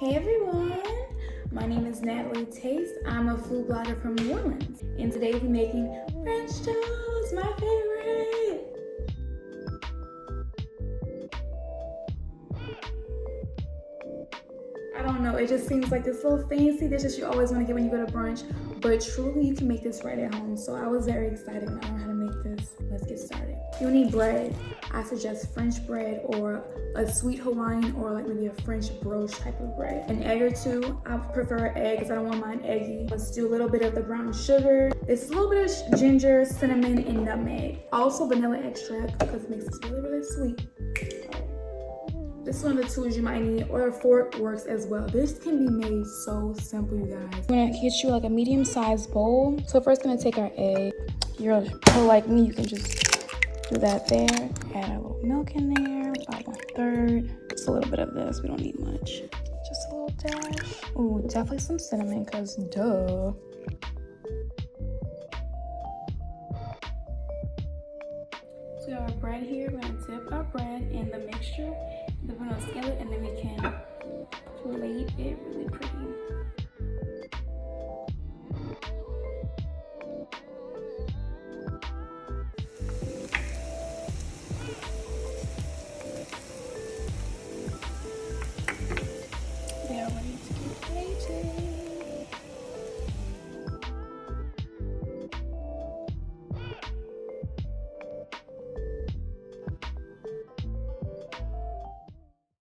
Hey everyone, my name is Natalie Tate. I'm a food blogger from New Orleans, and today we're making French toast, my favorite. I don't know, it just seems like this little fancy dishes you always want to get when you go to brunch, but truly you can make this right at home. So I was very excited when I learned how to make this. Let's get started. You'll need bread. I suggest French bread or a sweet Hawaiian or like maybe a French brioche type of bread. An egg or two. I prefer an egg because I don't want mine eggy. Let's do a little bit of the brown sugar. This is a little bit of ginger, cinnamon, and nutmeg. Also vanilla extract because it makes this really, really sweet. This is one of the tools you might need, or a fork works as well. This can be made so simple, you guys. I'm gonna get you like a medium-sized bowl. So first gonna take our egg. If you're pro like me, you can just do that there. Add a little milk in there, about 1/3. Just a little bit of this, we don't need much. Just a little dash. Ooh, definitely some cinnamon, cause duh. So we have our bread here. We're gonna dip our bread in the mixture. Then we're gonna scale it, and then we can plate it really pretty.